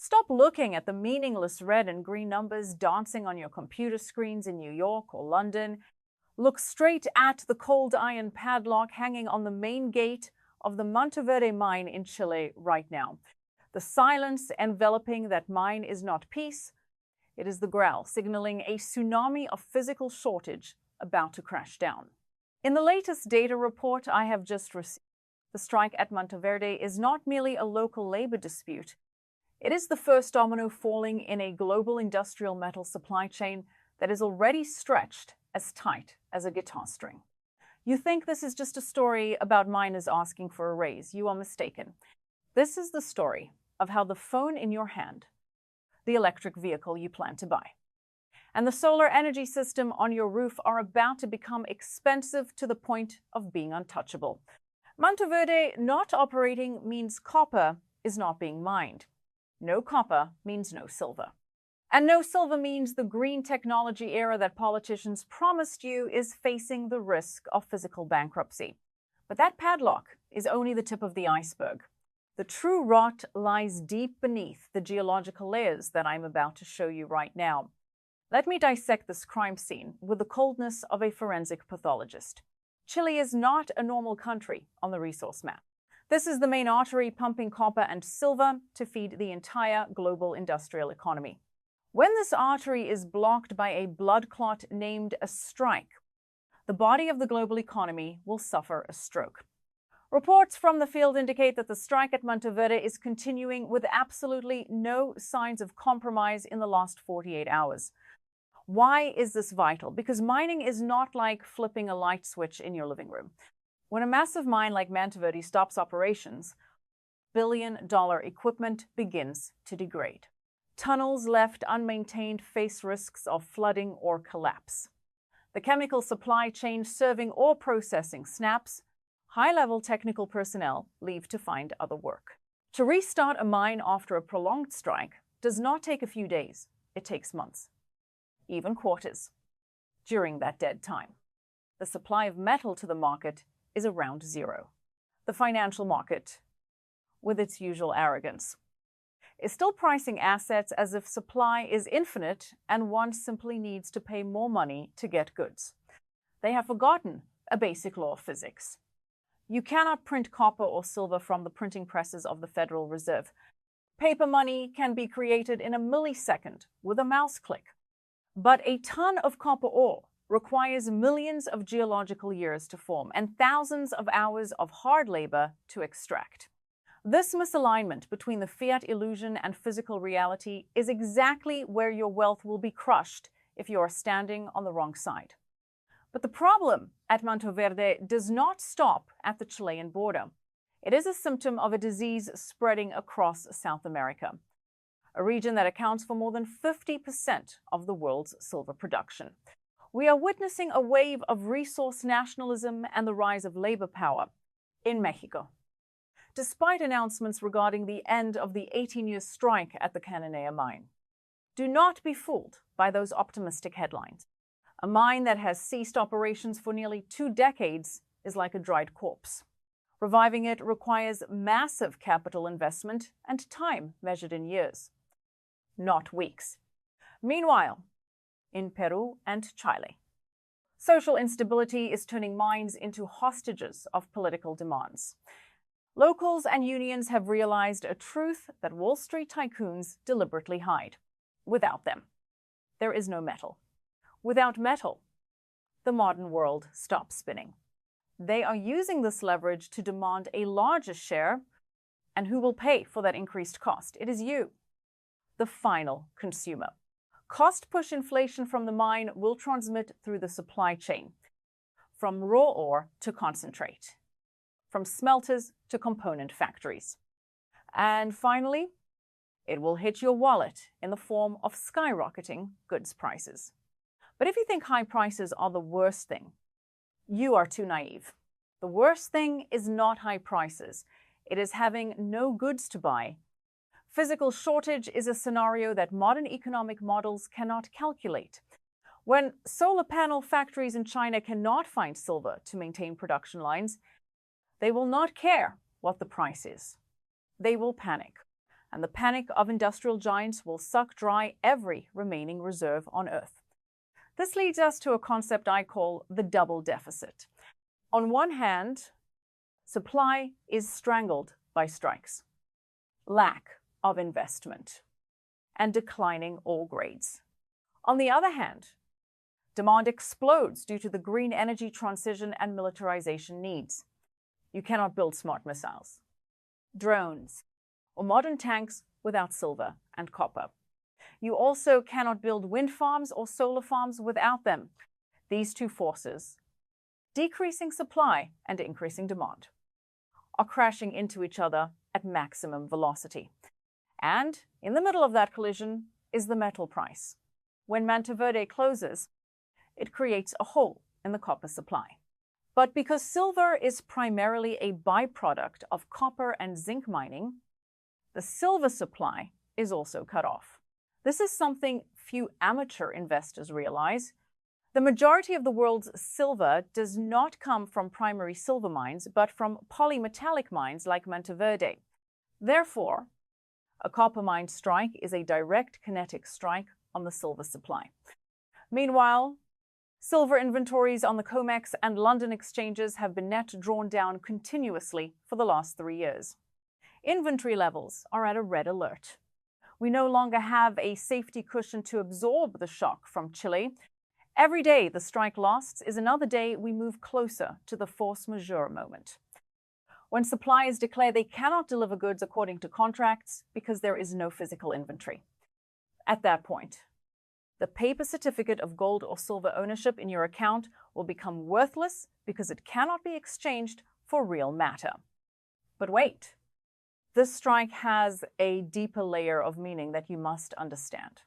Stop looking at the meaningless red and green numbers dancing on your computer screens in New York or London. Look straight at the cold iron padlock hanging on the main gate of the Mantoverde mine in Chile right now. The silence enveloping that mine is not peace, it is the growl signaling a tsunami of physical shortage about to crash down. In the latest data report I have just received, the strike at Mantoverde is not merely a local labor dispute. It is the first domino falling in a global industrial metal supply chain that is already stretched as tight as a guitar string. You think this is just a story about miners asking for a raise. You are mistaken. This is the story of how the phone in your hand, the electric vehicle you plan to buy, and the solar energy system on your roof are about to become expensive to the point of being untouchable. Mantoverde not operating means copper is not being mined. No copper means no silver. And no silver means the green technology era that politicians promised you is facing the risk of physical bankruptcy. But that padlock is only the tip of the iceberg. The true rot lies deep beneath the geological layers that I'm about to show you right now. Let me dissect this crime scene with the coldness of a forensic pathologist. Chile is not a normal country on the resource map. This is the main artery pumping copper and silver to feed the entire global industrial economy. When this artery is blocked by a blood clot named a strike, the body of the global economy will suffer a stroke. Reports from the field indicate that the strike at Mantoverde is continuing with absolutely no signs of compromise in the last 48 hours. Why is this vital? Because mining is not like flipping a light switch in your living room. When a massive mine like Mantoverde stops operations, billion-dollar equipment begins to degrade. Tunnels left unmaintained face risks of flooding or collapse. The chemical supply chain serving or processing snaps. High-level technical personnel leave to find other work. To restart a mine after a prolonged strike does not take a few days. It takes months, even quarters. During that dead time, the supply of metal to the market is around zero. The financial market, with its usual arrogance, is still pricing assets as if supply is infinite and one simply needs to pay more money to get goods. They have forgotten a basic law of physics. You cannot print copper or silver from the printing presses of the Federal Reserve. Paper money can be created in a millisecond with a mouse click. But a ton of copper ore requires millions of geological years to form and thousands of hours of hard labor to extract. This misalignment between the fiat illusion and physical reality is exactly where your wealth will be crushed if you are standing on the wrong side. But the problem at Mantoverde does not stop at the Chilean border. It is a symptom of a disease spreading across South America, a region that accounts for more than 50% of the world's silver production. We are witnessing a wave of resource nationalism and the rise of labor power in Mexico. Despite announcements regarding the end of the 18-year strike at the Cananea mine, do not be fooled by those optimistic headlines. A mine that has ceased operations for nearly 2 decades is like a dried corpse. Reviving it requires massive capital investment and time measured in years, not weeks. Meanwhile, in Peru and Chile, social instability is turning mines into hostages of political demands. Locals and unions have realized a truth that Wall Street tycoons deliberately hide. Without them, there is no metal. Without metal, the modern world stops spinning. They are using this leverage to demand a larger share, and who will pay for that increased cost? It is you, the final consumer. Cost-push inflation from the mine will transmit through the supply chain, from raw ore to concentrate, from smelters to component factories. And finally, it will hit your wallet in the form of skyrocketing goods prices. But if you think high prices are the worst thing, you are too naive. The worst thing is not high prices. It is having no goods to buy. Physical shortage is a scenario that modern economic models cannot calculate. When solar panel factories in China cannot find silver to maintain production lines, they will not care what the price is. They will panic. and the panic of industrial giants will suck dry every remaining reserve on Earth. This leads us to a concept I call the double deficit. On one hand, supply is strangled by strikes, lack of investment, and declining ore grades. On the other hand, demand explodes due to the green energy transition and militarization needs. You cannot build smart missiles, drones, or modern tanks without silver and copper. You also cannot build wind farms or solar farms without them. These two forces, decreasing supply and increasing demand, are crashing into each other at maximum velocity. And in the middle of that collision is the metal price. When Mantoverde closes, it creates a hole in the copper supply. But because silver is primarily a byproduct of copper and zinc mining, the silver supply is also cut off. This is something few amateur investors realize. The majority of the world's silver does not come from primary silver mines, but from polymetallic mines like Mantoverde. Therefore, a copper mine strike is a direct kinetic strike on the silver supply. Meanwhile, silver inventories on the COMEX and London exchanges have been net drawn down continuously for the last 3 years. Inventory levels are at a red alert. We no longer have a safety cushion to absorb the shock from Chile. Every day the strike lasts is another day we move closer to the force majeure moment. When suppliers declare they cannot deliver goods according to contracts because there is no physical inventory. At that point, the paper certificate of gold or silver ownership in your account will become worthless because it cannot be exchanged for real matter. But wait, this strike has a deeper layer of meaning that you must understand.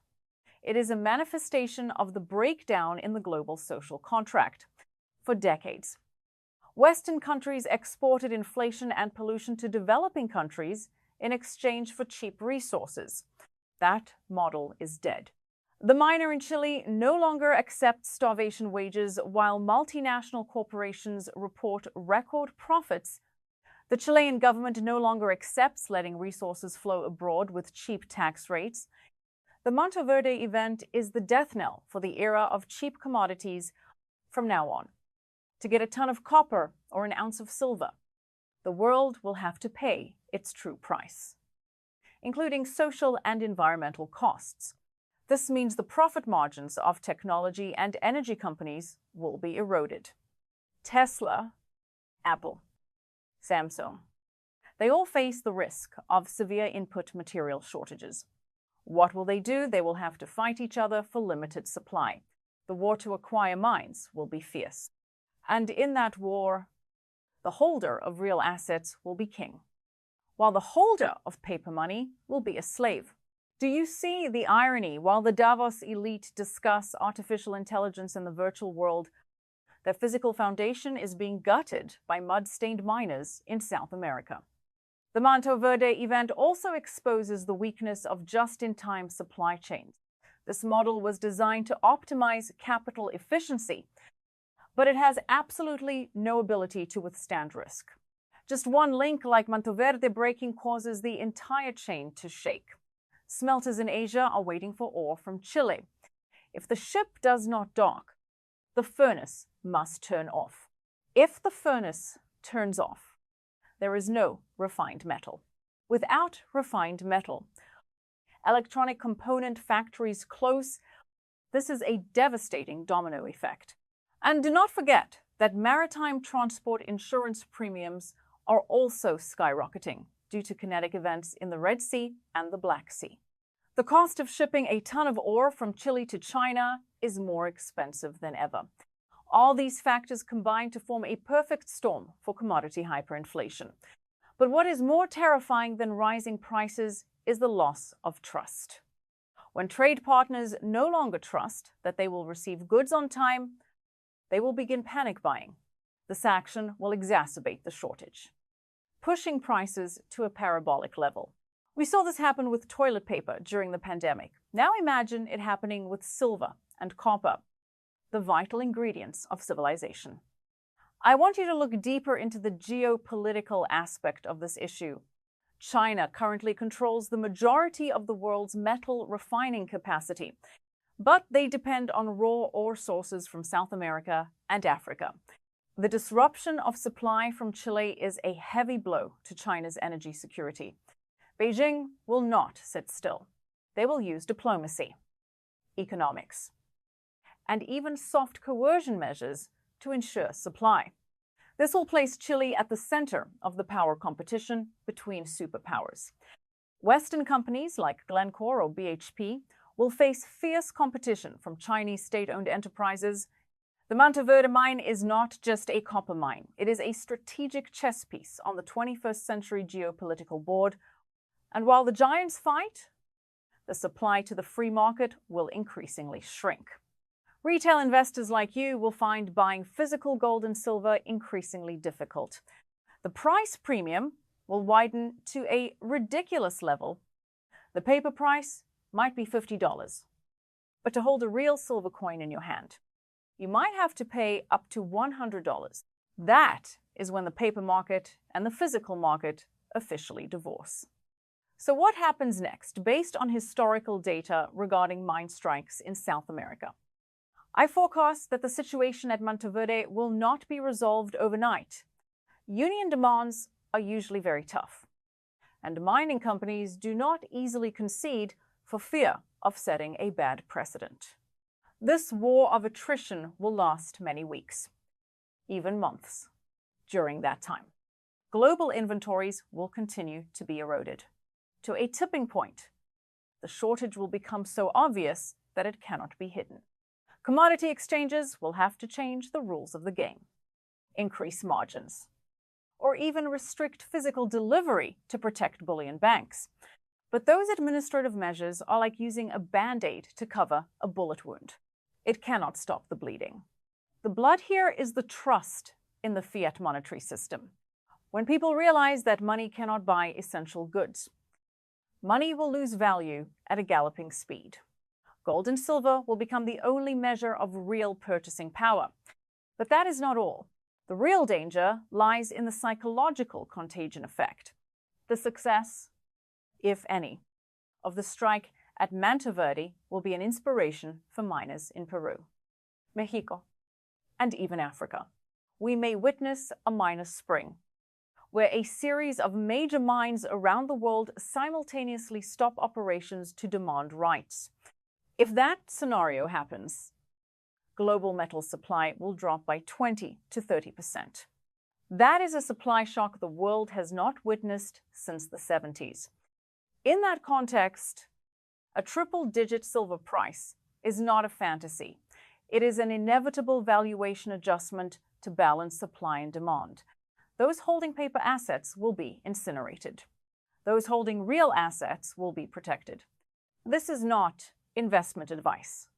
It is a manifestation of the breakdown in the global social contract. For decades, Western countries exported inflation and pollution to developing countries in exchange for cheap resources. That model is dead. The miner in Chile no longer accepts starvation wages while multinational corporations report record profits. The Chilean government no longer accepts letting resources flow abroad with cheap tax rates. The Mantoverde event is the death knell for the era of cheap commodities from now on. To get a ton of copper or an ounce of silver, the world will have to pay its true price, including social and environmental costs. This means the profit margins of technology and energy companies will be eroded. Tesla, Apple, Samsung, they all face the risk of severe input material shortages. What will they do? They will have to fight each other for limited supply. The war to acquire mines will be fierce. And in that war, the holder of real assets will be king, while the holder of paper money will be a slave. Do you see the irony? While the Davos elite discuss artificial intelligence in the virtual world, their physical foundation is being gutted by mud-stained miners in South America. The Mantoverde event also exposes the weakness of just-in-time supply chains. This model was designed to optimize capital efficiency, but it has absolutely no ability to withstand risk. Just one link like Mantoverde breaking causes the entire chain to shake. Smelters in Asia are waiting for ore from Chile. If the ship does not dock, the furnace must turn off. If the furnace turns off, there is no refined metal. Without refined metal, electronic component factories close. This is a devastating domino effect. And do not forget that maritime transport insurance premiums are also skyrocketing due to kinetic events in the Red Sea and the Black Sea. The cost of shipping a ton of ore from Chile to China is more expensive than ever. All these factors combine to form a perfect storm for commodity hyperinflation. But what is more terrifying than rising prices is the loss of trust. When trade partners no longer trust that they will receive goods on time, they will begin panic buying. This action will exacerbate the shortage, pushing prices to a parabolic level. We saw this happen with toilet paper during the pandemic. Now imagine it happening with silver and copper, the vital ingredients of civilization. I want you to look deeper into the geopolitical aspect of this issue. China currently controls the majority of the world's metal refining capacity, but they depend on raw ore sources from South America and Africa. The disruption of supply from Chile is a heavy blow to China's energy security. Beijing will not sit still. They will use diplomacy, economics, and even soft coercion measures to ensure supply. This will place Chile at the center of the power competition between superpowers. Western companies like Glencore or BHP will face fierce competition from Chinese state-owned enterprises. The Mantoverde mine is not just a copper mine. It is a strategic chess piece on the 21st century geopolitical board. And while the giants fight, the supply to the free market will increasingly shrink. Retail investors like you will find buying physical gold and silver increasingly difficult. The price premium will widen to a ridiculous level. The paper price might be $50, but to hold a real silver coin in your hand, you might have to pay up to $100. That is when the paper market and the physical market officially divorce. So what happens next based on historical data regarding mine strikes in South America? I forecast that the situation at Mantoverde will not be resolved overnight. Union demands are usually very tough, and mining companies do not easily concede for fear of setting a bad precedent. This war of attrition will last many weeks, even months. During that time, global inventories will continue to be eroded to a tipping point. The shortage will become so obvious that it cannot be hidden. Commodity exchanges will have to change the rules of the game, increase margins, or even restrict physical delivery to protect bullion banks. But those administrative measures are like using a Band-Aid to cover a bullet wound. It cannot stop the bleeding. The blood here is the trust in the fiat monetary system. When people realize that money cannot buy essential goods, money will lose value at a galloping speed. Gold and silver will become the only measure of real purchasing power. But that is not all. The real danger lies in the psychological contagion effect. The success, if any, of the strike at Mantoverde will be an inspiration for miners in Peru, Mexico, and even Africa. We may witness a miners' spring, where a series of major mines around the world simultaneously stop operations to demand rights. If that scenario happens, global metal supply will drop by 20 to 30%. That is a supply shock the world has not witnessed since the 70s. In that context, a triple-digit silver price is not a fantasy. It is an inevitable valuation adjustment to balance supply and demand. Those holding paper assets will be incinerated. Those holding real assets will be protected. This is not investment advice.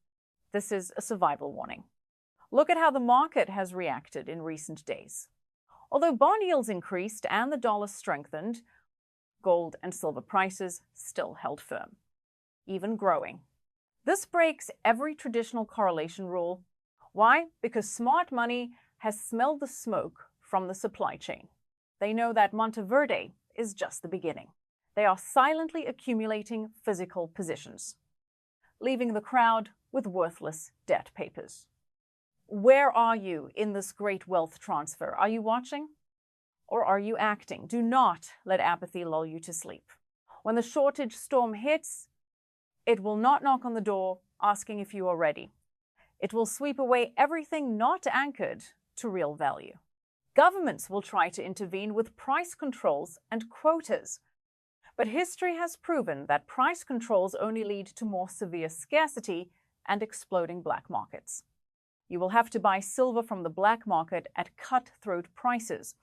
This is a survival warning. Look at how the market has reacted in recent days. Although bond yields increased and the dollar strengthened, gold and silver prices still held firm, even growing. This breaks every traditional correlation rule. Why? Because smart money has smelled the smoke from the supply chain. They know that Mantoverde is just the beginning. They are silently accumulating physical positions, leaving the crowd with worthless debt papers. Where are you in this great wealth transfer? Are you watching or are you acting? Do not let apathy lull you to sleep. When the shortage storm hits, it will not knock on the door asking if you are ready. It will sweep away everything not anchored to real value. Governments will try to intervene with price controls and quotas. But history has proven that price controls only lead to more severe scarcity and exploding black markets. You will have to buy silver from the black market at cutthroat prices,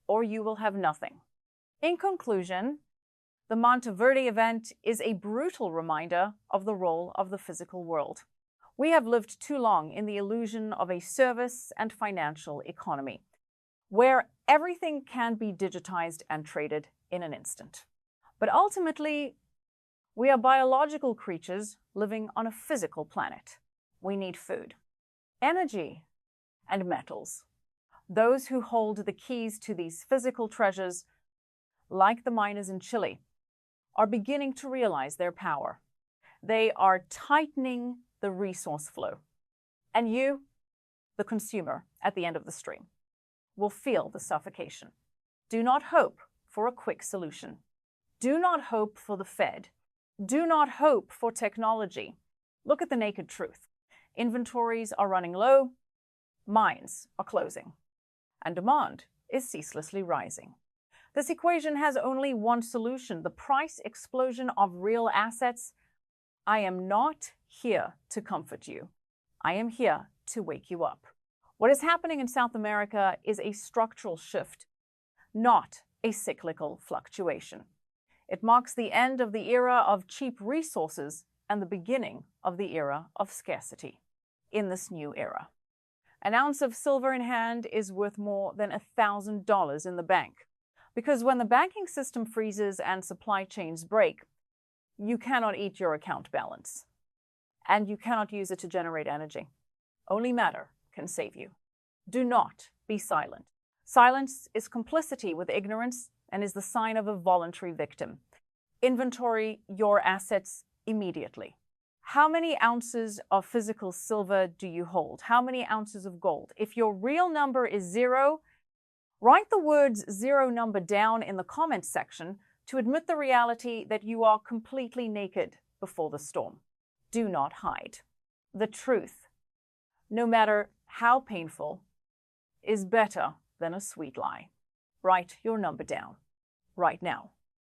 or you will have nothing. In conclusion, the Mantoverde event is a brutal reminder of the role of the physical world. We have lived too long in the illusion of a service and financial economy, where everything can be digitized and traded in an instant. But ultimately, we are biological creatures living on a physical planet. We need food, energy, and metals. Those who hold the keys to these physical treasures like the miners in Chile, are beginning to realize their power. They are tightening the resource flow. And you, the consumer at the end of the stream, will feel the suffocation. Do not hope for a quick solution. Do not hope for the Fed. Do not hope for technology. Look at the naked truth. Inventories are running low, mines are closing, and demand is ceaselessly rising. This equation has only one solution: the price explosion of real assets. I am not here to comfort you. I am here to wake you up. What is happening in South America is a structural shift, not a cyclical fluctuation. It marks the end of the era of cheap resources and the beginning of the era of scarcity. In this new era, an ounce of silver in hand is worth more than $1,000 in the bank. Because when the banking system freezes and supply chains break, you cannot eat your account balance. And you cannot use it to generate energy. Only matter can save you. Do not be silent. Silence is complicity with ignorance and is the sign of a voluntary victim. Inventory your assets immediately. How many ounces of physical silver do you hold? How many ounces of gold? If your real number is 0, write the words 0 number down in the comments section to admit the reality that you are completely naked before the storm. Do not hide. The truth, no matter how painful, is better than a sweet lie. Write your number down right now.